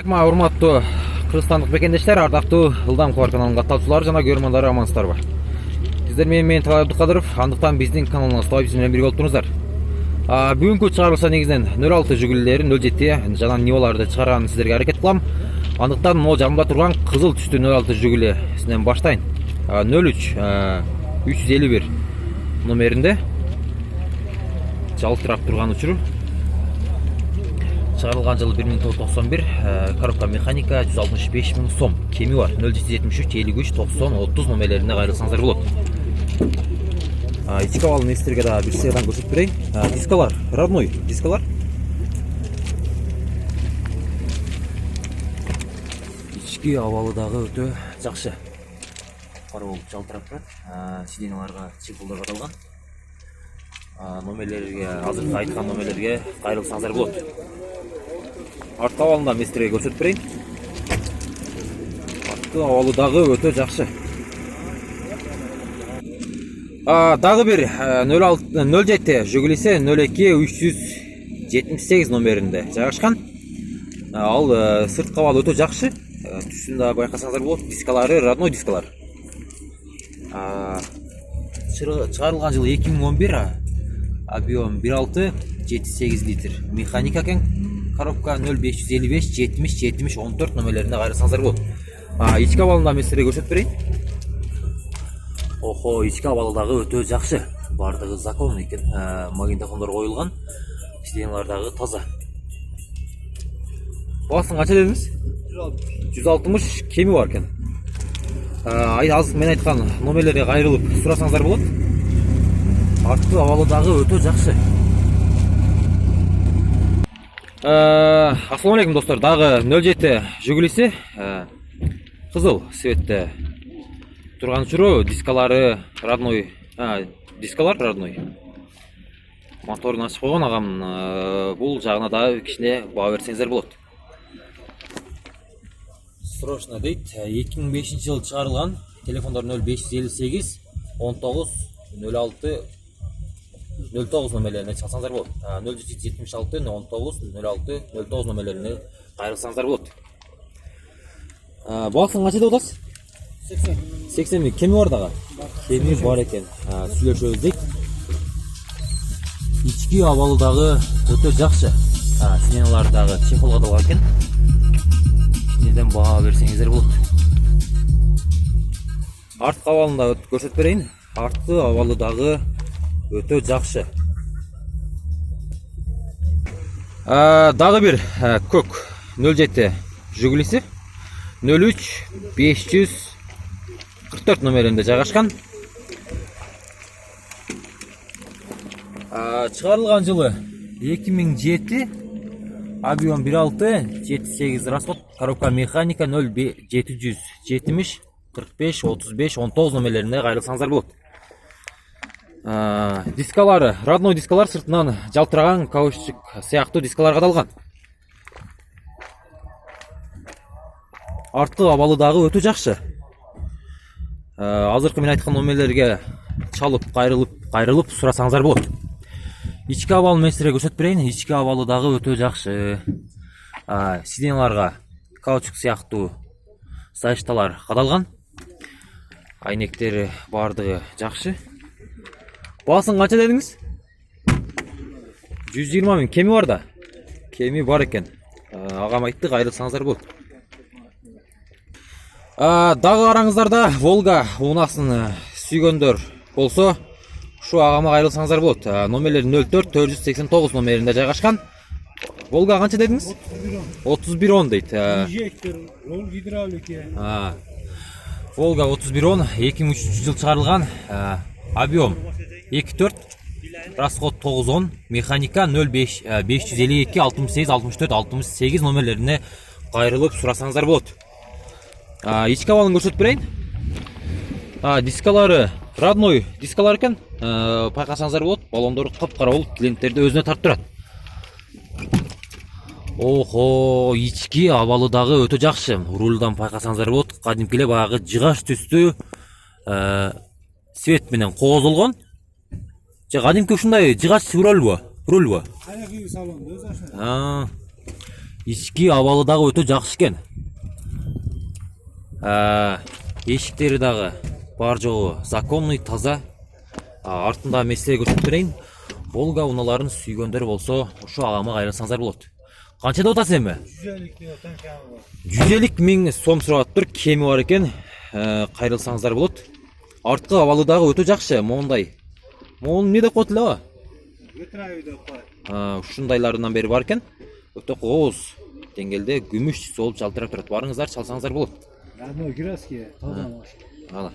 Урматтуу кыргызстандык бекендештер, ардактуу Ылдам Кубар каналынын катталуучулары жана көрөрмандары, амансыздарбы? Сиздер мен Талай Абдыкадыров, андыктан биздин каналыбызга биз менен бирге болуп туруңуздар. Бүгүнкү чыгарылышта негизинен 06 жүгүлүлөрү 07 жана Ниваларды чыгарганын сиздерге аракет кылам. Андыктан могу жагымда турган кызыл түстүү 06 жүгүлүсүнөн баштайын. 03 351 номеринде жалтырап турган учуру. Чыгарылган жылы 1991, коробка механика 165 000 сом. Кеми бар 0773 53 90 30 номерлерине кайрылсаңыздар болот. Ички абалын эстерге да бир сыйдан көрсөтүп берейин. Дискалар родной дискалар. Ички абалы дагы өтө жакшы. Кара болуп жалтырап турат. Сиденяларга чехолдор каталган. Номерлерге, азыркы айткан номерлерге кайрылсаңыздар болот. Артқы абалында местерге көрсөтүп берейин. Артқы абалы дагы өтө жакшы. Дагы бир 07 жүгүлүсү 02 378 номеринде жайгашкан. Ал сырткы абалы өтө жакшы. Түсүн да байкасаңыздар болот. Дискалары родной дискалар. Чыгарылган жылы 2011, объем 1.6 7-8 литр. Механика экен. Коробка 0555 70 70 14 номерлерине кайрылсаңыздар болот. Ички абалында мен силерге көрсөтүп берейин. Охо, ички абалы дагы өтө жакшы. Бардыгы закон экен. Магнитофондор коюлган. Сиденялар дагы таза. Басың канча дедиңиз? 160 кеми бар экен. Азыр мен айткан номерлерге кайрылып сурасаңыздар болот. Артқы абалы дагы өтө жакшы. Ассаламу алейкум достор, дагы 07 жүгүлүсү кызыл цветте турган учуру, дискалары родной, дискалар родной. Моторун ачып койгон агам, бул жагына да кичине баа берсеңиздер болот. Срочно дейт, 2005 жылы чыгарылган, телефондор 0558 19 06 09 номерлерине чалсаңыздар болот. 0776 19 06 09 номерлерине кайрылсаңыздар болот. Басың канча деп атасыз? 80 кеми бар дагы. Кеми бар экен. Сүйлөшөбүз дейт. Ички абалы дагы өтө жакшы. Сиденялар дагы чехол каталган экен. Кичинеден баа берсеңиздер болот. Артқы абалын да көрсөтүп берейин. Артқы абалы дагы өтө жакшы. Дагы бир көк 07 жүгүлүсү 03 544 номеринде жайгашкан. Чыгарылган жылы 2007, объем 1.6 7-8 расход, коробка механика 0770 45 35 19 номерлерине кайрылсаңыздар болот. Дискалары родной дискалар, сыртынан жалтыраган каучук сыяктуу дискалар каталган. Артқы абалы дагы өтө жакшы. Азыркы мен айткан номерлерге чалып кайрылып сурасаңыздар болот. Ички абалын мен силерге көрсөтүп берейин. Ички абалы дагы өтө жакшы. Сиденяларга каучук сыяктуу сайышталар каталган. Айнектери бардыгы жакшы. Басың канча дедиңиз? 120 000 кеми бар да. Кеми бар экен. Агам айтты, кайрылсаңыздар болот. Дагы араңыздарда Волга унаасын сүйгөндөр болсо, ушу агама кайрылсаңыздар болот. Номерлер 04 489 номеринде жайгашкан. Волга канча дедиңиз? 3110 дейт. Инжектор, рол гидравлики. Волга 3110 2003 жыл чыгарылган. Объем 2.4, расход 9.10, механика 05 552 68 64 68 номерлерине кайрылып сурасаңыздар болот. Ички абалын көрсөтүп берейин. Дискалары родной дискалар экен. Байкасаңыздар болот. Баллондору капкара болуп, лентерди өзүнө тартып турат. Охо, ички абалы дагы өтө жакшы. Рулдан байкасаңыздар болот. Кадимки эле баягы жыгаш түстүү цвет менен кооздолгон. Кадимки ушундай жыгач рульбу? Кайраки салонду өзү. Ички абалы дагы өтө жакшы экен. Эшиктери дагы бар жогу законный, таза. Артында меселе көрсөтүп берейин. Волга унааларын сүйгөндөр болсо, ушу агама кайрылсаңыздар болот. Канчада атасың эми? 150 деп атан кемі бар. 150 миң сом сурап тур, кеми бар экен. Кайрылсаңыздар болот. Арткы абалы дагы өтө жакшы, моундай. Моун эмне деп коет эле? Ветровый деп коет. Ушундайларынан бери бар экен. Өтө кооз деңгээлде күмүш болуп жалтырап турат. Барыңыздар, чалсаңыздар болот. Родной Градский, таза машина. Ала.